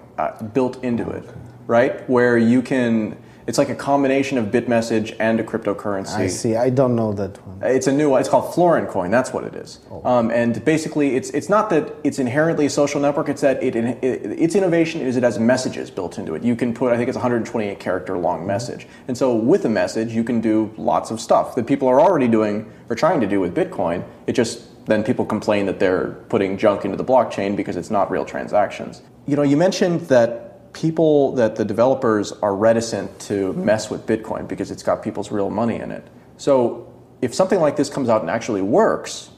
built into it, right? Where you can, it's like a combination of Bitmessage and a cryptocurrency. I see, I don't know that one. It's a new one, it's called Florin Coin, that's what it is. And basically, it's not that it's inherently a social network, it's that its innovation is it has messages built into it. You can put, I think it's a 128 character long message. And so with a message, you can do lots of stuff that people are already doing or trying to do with Bitcoin. It just, then people complain that they're putting junk into the blockchain because it's not real transactions. You know, you mentioned that the developers are reticent to mess with Bitcoin because it's got people's real money in it. So if something like this comes out and actually works,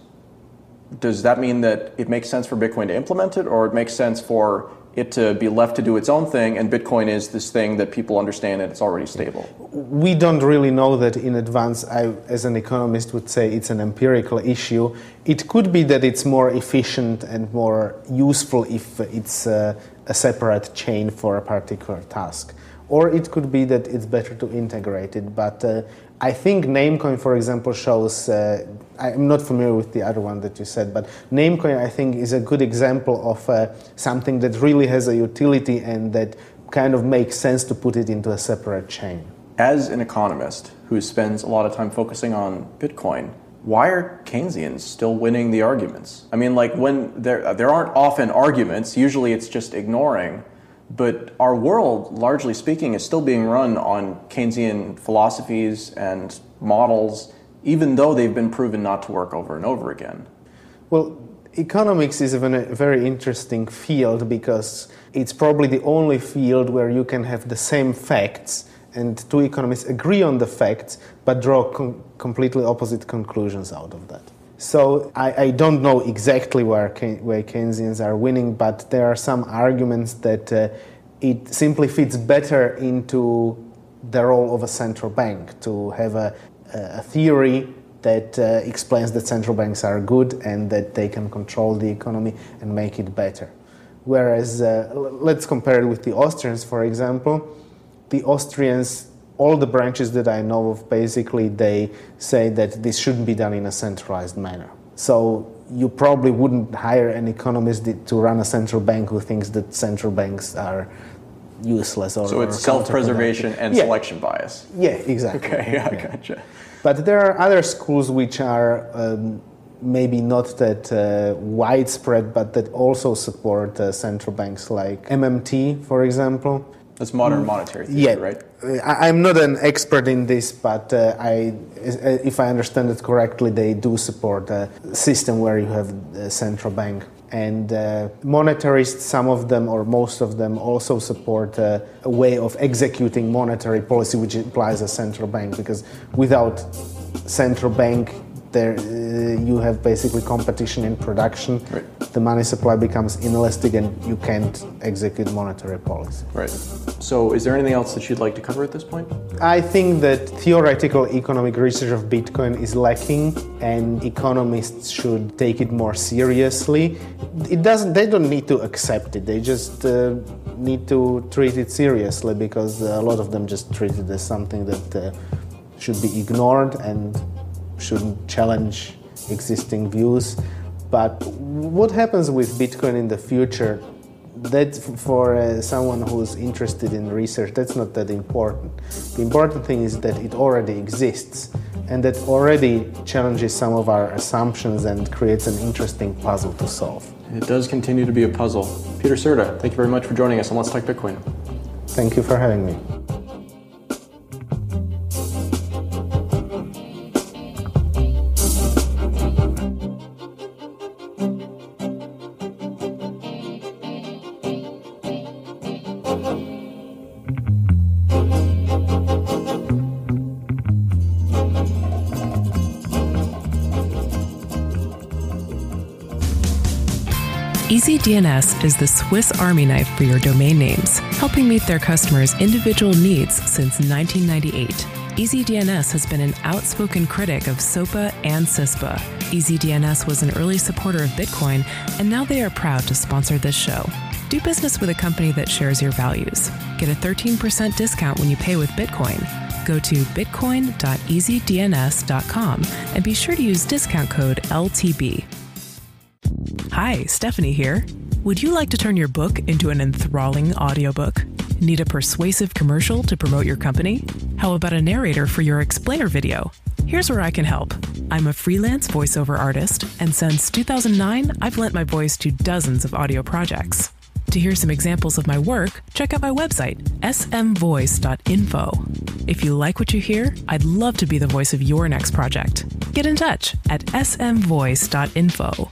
does that mean that it makes sense for Bitcoin to implement it, or it makes sense for it to be left to do its own thing, and Bitcoin is this thing that people understand and it's already stable? We don't really know that in advance. I, as an economist, would say it's an empirical issue. It could be that it's more efficient and more useful if it's a separate chain for a particular task. Or it could be that it's better to integrate it. But I think Namecoin, for example, shows, I'm not familiar with the other one that you said, but Namecoin, I think, is a good example of something that really has a utility and that kind of makes sense to put it into a separate chain. As an economist who spends a lot of time focusing on Bitcoin, why are Keynesians still winning the arguments? I mean, like, when there aren't often arguments, usually it's just ignoring. But our world, largely speaking, is still being run on Keynesian philosophies and models, even though they've been proven not to work over and over again. Well, economics is a very interesting field because it's probably the only field where you can have the same facts and two economists agree on the facts but draw completely opposite conclusions out of that. So I don't know exactly where Keynesians are winning, but there are some arguments that it simply fits better into the role of a central bank, to have a theory that explains that central banks are good and that they can control the economy and make it better. Whereas, let's compare it with the Austrians, for example. The Austrians, all the branches that I know of, basically they say that this shouldn't be done in a centralized manner. So you probably wouldn't hire an economist to run a central bank who thinks that central banks are useless or so it's self-preservation and selection bias. Yeah, exactly. Okay, yeah, gotcha. But there are other schools which are maybe not that widespread, but that also support central banks, like MMT, for example. That's modern monetary theory, right? I'm not an expert in this, but if I understand it correctly, they do support a system where you have a central bank. And monetarists, some of them or most of them, also support a way of executing monetary policy, which implies a central bank, because without central bank, you have basically competition in production. Right. The money supply becomes inelastic and you can't execute monetary policy. Right. So is there anything else that you'd like to cover at this point? I think that theoretical economic research of Bitcoin is lacking and economists should take it more seriously. They don't need to accept it, they just need to treat it seriously, because a lot of them just treat it as something that should be ignored and shouldn't challenge existing views. But what happens with Bitcoin in the future, that for someone who's interested in research, that's not that important. The important thing is that it already exists, and that already challenges some of our assumptions and creates an interesting puzzle to solve. It does continue to be a puzzle. Peter Serta, thank you very much for joining us on Let's Talk Bitcoin. Thank you for having me. EasyDNS is the Swiss Army knife for your domain names, helping meet their customers' individual needs since 1998. EasyDNS has been an outspoken critic of SOPA and CISPA. EasyDNS was an early supporter of Bitcoin, and now they are proud to sponsor this show. Do business with a company that shares your values. Get a 13% discount when you pay with Bitcoin. Go to bitcoin.easydns.com and be sure to use discount code LTB. Hi, Stephanie here. Would you like to turn your book into an enthralling audiobook? Need a persuasive commercial to promote your company? How about a narrator for your explainer video? Here's where I can help. I'm a freelance voiceover artist, and since 2009, I've lent my voice to dozens of audio projects. To hear some examples of my work, check out my website, smvoice.info. If you like what you hear, I'd love to be the voice of your next project. Get in touch at smvoice.info.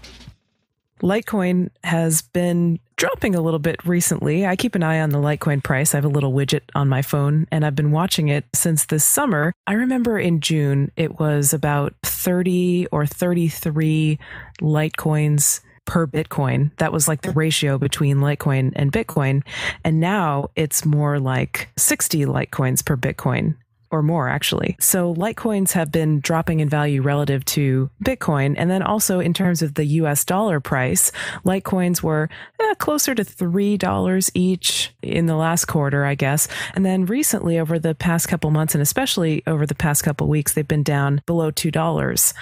Litecoin has been dropping a little bit recently. I keep an eye on the Litecoin price. I have a little widget on my phone, and I've been watching it since this summer. I remember in June, it was about 30 or 33 Litecoins per Bitcoin. That was like the ratio between Litecoin and Bitcoin. And now it's more like 60 Litecoins per Bitcoin. Or more, actually. So Litecoins have been dropping in value relative to Bitcoin. And then also in terms of the US dollar price, Litecoins were closer to $3 each in the last quarter, I guess. And then recently, over the past couple months, and especially over the past couple weeks, they've been down below $2,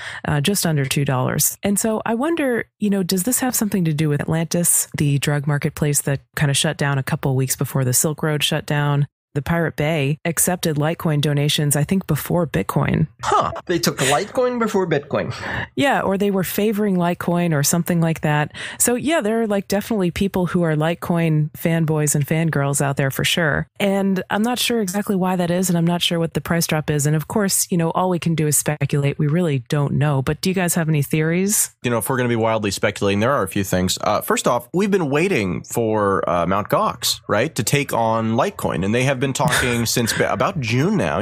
just under $2. And so I wonder, does this have something to do with Atlantis, the drug marketplace that kind of shut down a couple of weeks before the Silk Road shut down? The Pirate Bay accepted Litecoin donations, I think, before Bitcoin. Huh. They took Litecoin before Bitcoin. Yeah, or they were favoring Litecoin or something like that. So yeah, there are like definitely people who are Litecoin fanboys and fangirls out there for sure. And I'm not sure exactly why that is, and I'm not sure what the price drop is. And of course, all we can do is speculate. We really don't know. But do you guys have any theories? If we're going to be wildly speculating, there are a few things. First off, we've been waiting for Mt. Gox, right, to take on Litecoin. And they have been talking since about June now,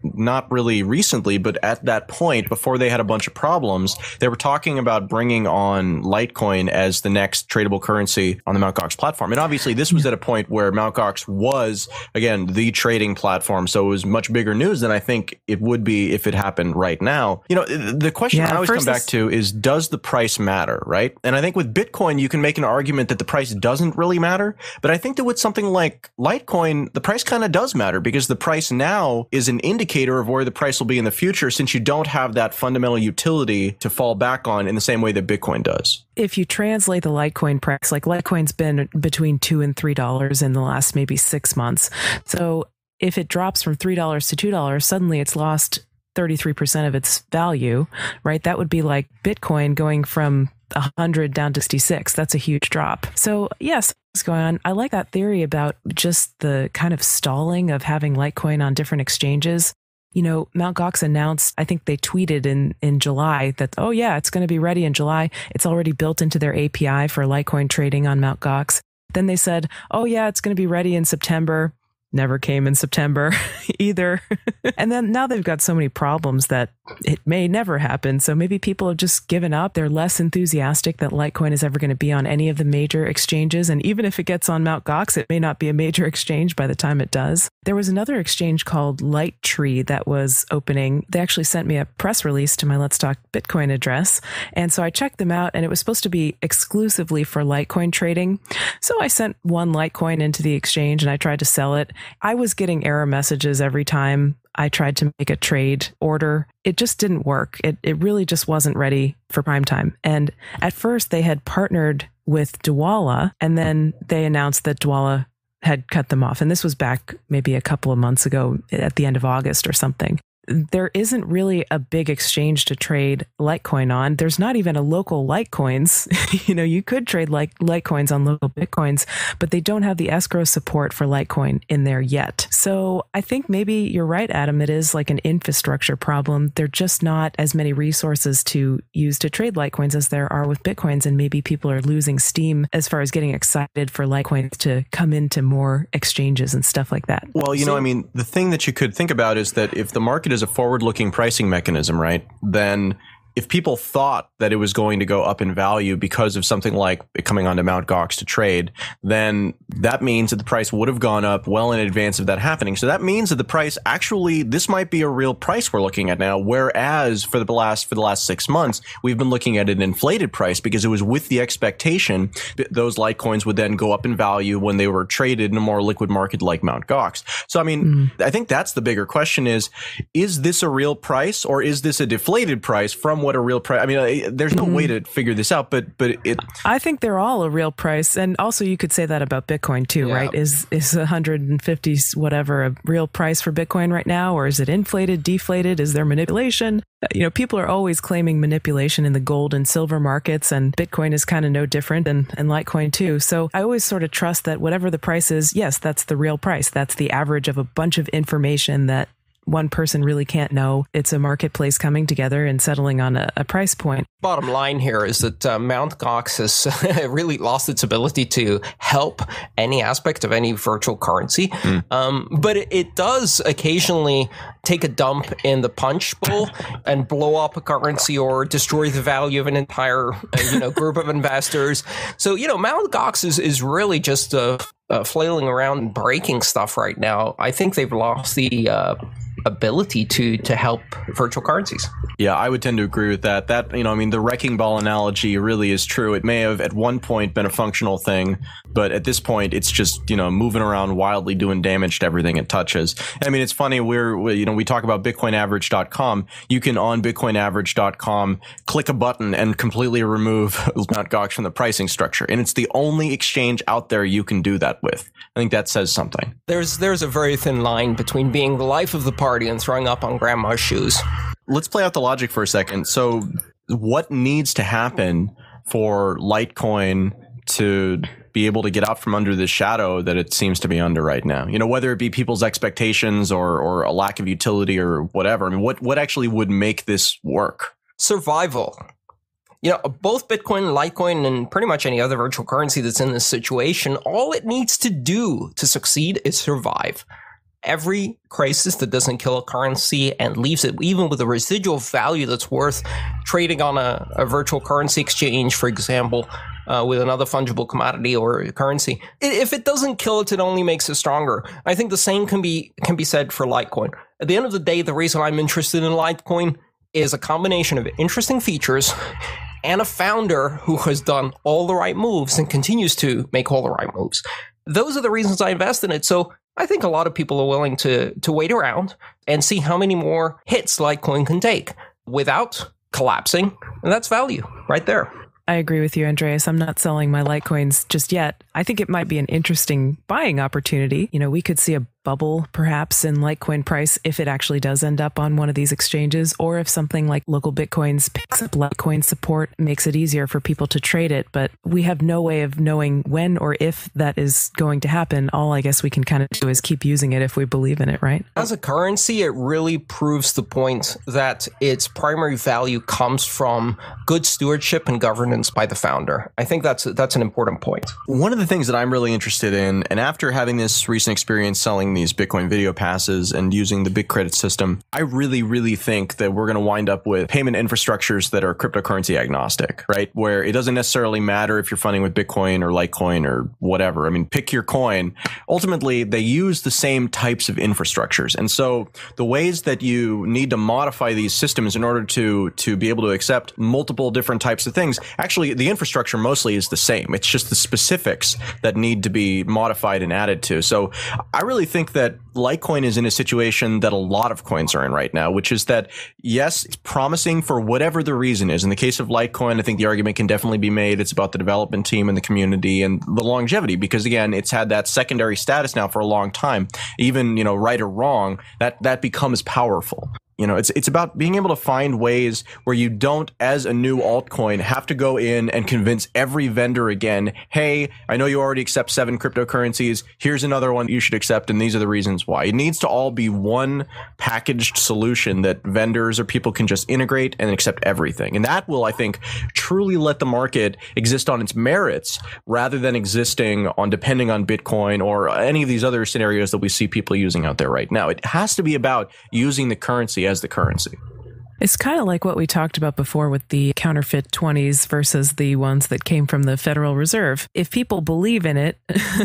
not really recently, but at that point, before they had a bunch of problems, they were talking about bringing on Litecoin as the next tradable currency on the Mt. Gox platform. And obviously, this was at a point where Mt. Gox was, again, the trading platform. So it was much bigger news than I think it would be if it happened right now. The question I always come back to is, does the price matter, right? And I think with Bitcoin, you can make an argument that the price doesn't really matter. But I think that with something like Litecoin, the price kind of does matter, because the price now is an indicator of where the price will be in the future, since you don't have that fundamental utility to fall back on in the same way that Bitcoin does. If you translate the Litecoin price, like Litecoin's been between $2 and $3 in the last maybe 6 months. So if it drops from $3 to $2, suddenly it's lost 33% of its value, right? That would be like Bitcoin going from 100 down to 66. That's a huge drop. So yes, what's going on? I like that theory about just the kind of stalling of having Litecoin on different exchanges. Mt. Gox announced, I think they tweeted in July that, oh yeah, it's going to be ready in July. It's already built into their API for Litecoin trading on Mt. Gox. Then they said, oh yeah, it's going to be ready in September. Never came in September either. And then now they've got so many problems that it may never happen. So maybe people have just given up. They're less enthusiastic that Litecoin is ever going to be on any of the major exchanges. And even if it gets on Mt. Gox, it may not be a major exchange by the time it does. There was another exchange called Litetree that was opening. They actually sent me a press release to my Let's Talk Bitcoin address. And so I checked them out, and it was supposed to be exclusively for Litecoin trading. So I sent one Litecoin into the exchange and I tried to sell it. I was getting error messages every time I tried to make a trade order. It just didn't work. It really just wasn't ready for prime time. And at first they had partnered with Dwolla, and then they announced that Dwolla had cut them off. And this was back maybe a couple of months ago at the end of August or something. There isn't really a big exchange to trade Litecoin on. There's not even a local Litecoins. You could trade Litecoins on local Bitcoins, but they don't have the escrow support for Litecoin in there yet. So I think maybe you're right, Adam. It is like an infrastructure problem. There are just not as many resources to use to trade Litecoins as there are with Bitcoins. And maybe people are losing steam as far as getting excited for Litecoins to come into more exchanges and stuff like that. Well, the thing that you could think about is that if the market is a forward-looking pricing mechanism, right, then if people thought that it was going to go up in value because of something like it coming onto Mt. Gox to trade, then that means that the price would have gone up well in advance of that happening. So that means that the price actually, this might be a real price we're looking at now, whereas for the last 6 months, we've been looking at an inflated price because it was with the expectation that those Litecoins would then go up in value when they were traded in a more liquid market like Mt. Gox. So, I think that's the bigger question is this a real price or is this a deflated price from what a real price? There's no way to figure this out, but I think they're all a real price. And also you could say that about Bitcoin too, right? Is 150 whatever a real price for Bitcoin right now? Or is it inflated, deflated? Is there manipulation? People are always claiming manipulation in the gold and silver markets, and Bitcoin is kind of no different, and Litecoin too. So I always sort of trust that whatever the price is, yes, that's the real price. That's the average of a bunch of information that one person really can't know. It's a marketplace coming together and settling on a price point. Bottom line here is that Mt. Gox has really lost its ability to help any aspect of any virtual currency. But it does occasionally take a dump in the punch bowl and blow up a currency or destroy the value of an entire group of investors. So, Mt. Gox is really just flailing around and breaking stuff right now. I think they've lost the ability to help virtual currencies. Yeah, I would tend to agree with that. The wrecking ball analogy really is true. It may have at one point been a functional thing, but at this point it's just, moving around wildly doing damage to everything it touches. It's funny, we talk about bitcoinaverage.com. You can on bitcoinaverage.com click a button and completely remove Mt. Gox from the pricing structure. And it's the only exchange out there you can do that with. I think that says something. There's a very thin line between being the life of the party and throwing up on grandma's shoes. Let's play out the logic for a second. So what needs to happen for Litecoin to be able to get out from under the shadow that it seems to be under right now? Whether it be people's expectations or a lack of utility or whatever. What actually would make this work? Survival. Both Bitcoin, Litecoin, and pretty much any other virtual currency that's in this situation, all it needs to do to succeed is survive. Every crisis that doesn't kill a currency and leaves it even with a residual value that's worth trading on a virtual currency exchange, for example, with another fungible commodity or currency. If it doesn't kill it, it only makes it stronger. I think the same can be said for Litecoin. At the end of the day, the reason I'm interested in Litecoin is a combination of interesting features and a founder who has done all the right moves and continues to make all the right moves. Those are the reasons I invest in it. So I think a lot of people are willing to wait around and see how many more hits Litecoin can take without collapsing. And that's value right there. I agree with you, Andreas. I'm not selling my Litecoins just yet. I think it might be an interesting buying opportunity. We could see a bubble perhaps in Litecoin price if it actually does end up on one of these exchanges, or if something like Local Bitcoins picks up Litecoin support, makes it easier for people to trade it. But we have no way of knowing when or if that is going to happen. All I guess we can kind of do is keep using it if we believe in it, right? As a currency, it really proves the point that its primary value comes from good stewardship and governance by the founder. I think that's an important point. One of the things that I'm really interested in, and after having this recent experience selling these Bitcoin video passes and using the BitCredit system, I really, really think that we're going to wind up with payment infrastructures that are cryptocurrency agnostic, right? Where it doesn't necessarily matter if you're funding with Bitcoin or Litecoin or whatever. Pick your coin. Ultimately, they use the same types of infrastructures. And so the ways that you need to modify these systems in order to be able to accept multiple different types of things, actually, the infrastructure mostly is the same. It's just the specifics that need to be modified and added to. So I really think think that Litecoin is in a situation that a lot of coins are in right now, which is that, yes, it's promising for whatever the reason is. In the case of Litecoin, I think the argument can definitely be made. It's about the development team and the community and the longevity, because again, it's had that secondary status now for a long time. Even, right or wrong, that becomes powerful. It's about being able to find ways where you don't, as a new altcoin, have to go in and convince every vendor again, hey, I know you already accept 7 cryptocurrencies. Here's another one you should accept, and these are the reasons why. It needs to all be one packaged solution that vendors or people can just integrate and accept everything. And that will, I think, truly let the market exist on its merits rather than existing on depending on Bitcoin or any of these other scenarios that we see people using out there right now. It has to be about using the currency as the currency. It's kind of like what we talked about before with the counterfeit 20s versus the ones that came from the Federal Reserve. If people believe in it,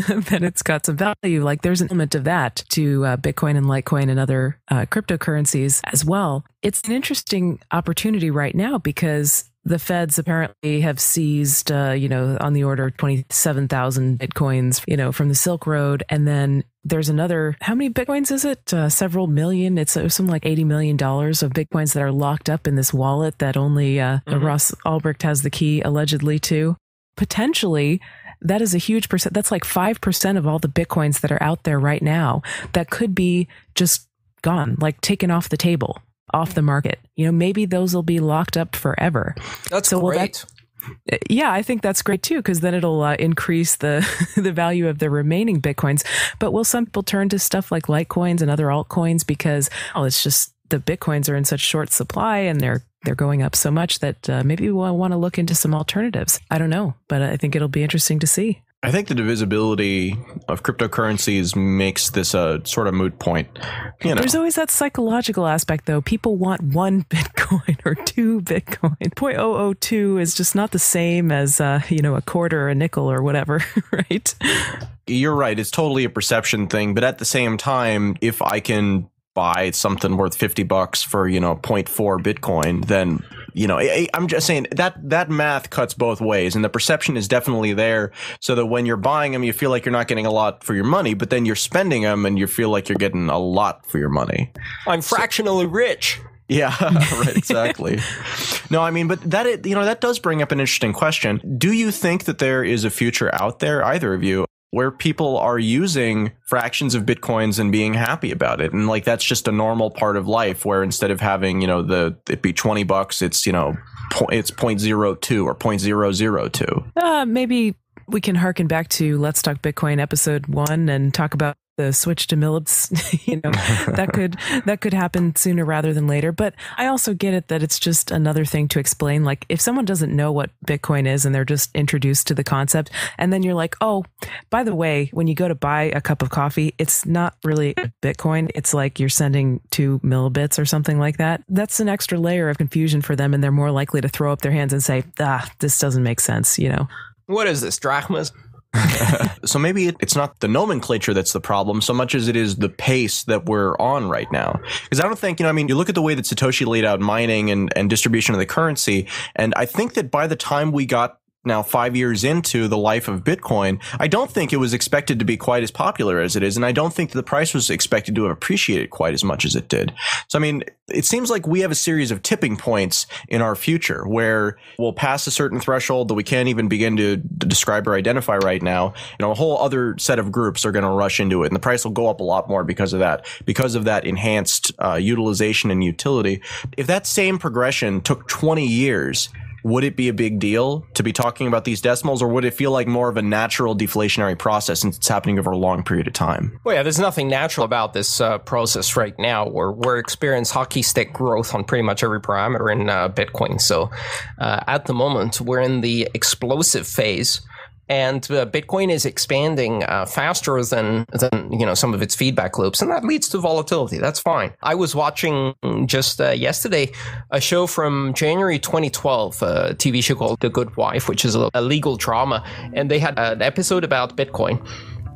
then it's got some value. Like there's an element of that to Bitcoin and Litecoin and other cryptocurrencies as well. It's an interesting opportunity right now because the feds apparently have seized, on the order of 27,000 Bitcoins, from the Silk Road. And then there's another, how many Bitcoins is it? Several million. It's something like $80 million of Bitcoins that are locked up in this wallet that only Ross Ulbricht has the key allegedly to. Potentially, that is a huge percent. That's like 5% of all the Bitcoins that are out there right now that could be just gone, like taken off the table, off the market. Maybe those will be locked up forever. That's so great. Yeah, I think that's great too, because then it'll increase the the value of the remaining Bitcoins. But will some people turn to stuff like Litecoins and other altcoins because it's just the Bitcoins are in such short supply and they're going up so much that maybe we'll want to look into some alternatives. I don't know, but I think it'll be interesting to see. I think the divisibility of cryptocurrencies makes this a sort of moot point. There's always that psychological aspect, though. People want 1 Bitcoin or 2 Bitcoin. 0.002 is just not the same as, a quarter or a nickel or whatever, right? You're right. It's totally a perception thing. But at the same time, if I can buy something worth $50 for, 0.4 Bitcoin, then, I'm just saying that math cuts both ways. And the perception is definitely there so that when you're buying them, you feel like you're not getting a lot for your money, but then you're spending them and you feel like you're getting a lot for your money. I'm fractionally rich. Yeah, right. Exactly. No, I mean, but that does bring up an interesting question. Do you think that there is a future out there, either of you, where people are using fractions of Bitcoins and being happy about it? And like, that's just a normal part of life where instead of having, it be $20, it's, it's 0.02 or 0.002. Maybe we can harken back to Let's Talk Bitcoin episode 1 and talk about the switch to millips. That could happen sooner rather than later. But I also get it that it's just another thing to explain. Like if someone doesn't know what Bitcoin is and they're just introduced to the concept, and then you're like, oh, by the way, when you go to buy a cup of coffee, it's not really Bitcoin. It's like you're sending 2 millibits or something like that. That's an extra layer of confusion for them, and they're more likely to throw up their hands and say, this doesn't make sense, What is this, drachmas? So maybe it's not the nomenclature that's the problem so much as it is the pace that we're on right now. Because I don't think, you look at the way that Satoshi laid out mining and distribution of the currency, and I think that by the time we got now 5 years into the life of Bitcoin, I don't think it was expected to be quite as popular as it is. And I don't think that the price was expected to have appreciated quite as much as it did. So, it seems like we have a series of tipping points in our future where we'll pass a certain threshold that we can't even begin to describe or identify right now. A whole other set of groups are going to rush into it, and the price will go up a lot more because of that enhanced utilization and utility. If that same progression took 20 years, would it be a big deal to be talking about these decimals, or would it feel like more of a natural deflationary process since it's happening over a long period of time? Well, yeah, there's nothing natural about this process right now. We're experiencing hockey stick growth on pretty much every parameter in Bitcoin. So at the moment, we're in the explosive phase. And Bitcoin is expanding faster than some of its feedback loops, and that leads to volatility. That's fine. I was watching just yesterday a show from January 2012, a TV show called The Good Wife, which is a legal drama, and they had an episode about Bitcoin.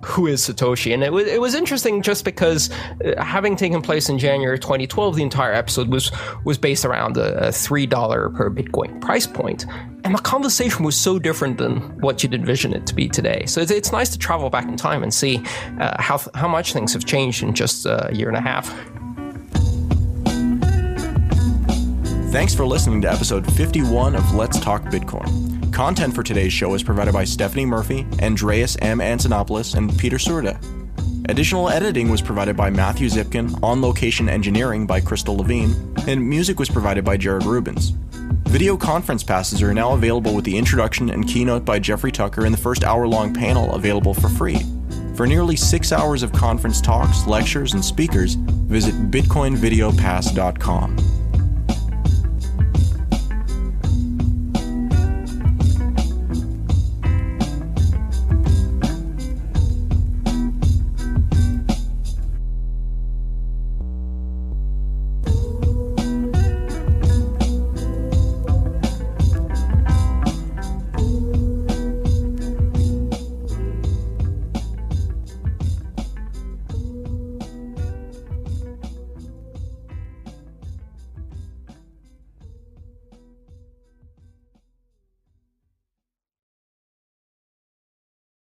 who is Satoshi. And it was interesting just because having taken place in January 2012, the entire episode was based around a $3 per Bitcoin price point. And the conversation was so different than what you'd envision it to be today. So it's nice to travel back in time and see how much things have changed in just a year and a half. Thanks for listening to episode 51 of Let's Talk Bitcoin. Content for today's show is provided by Stephanie Murphy, Andreas M. Antonopoulos, and Peter Surda. Additional editing was provided by Matthew Zipkin, on-location engineering by Crystal Levine, and music was provided by Jared Rubens. Video conference passes are now available with the introduction and keynote by Jeffrey Tucker and the first hour-long panel available for free. For nearly 6 hours of conference talks, lectures, and speakers, visit bitcoinvideopass.com.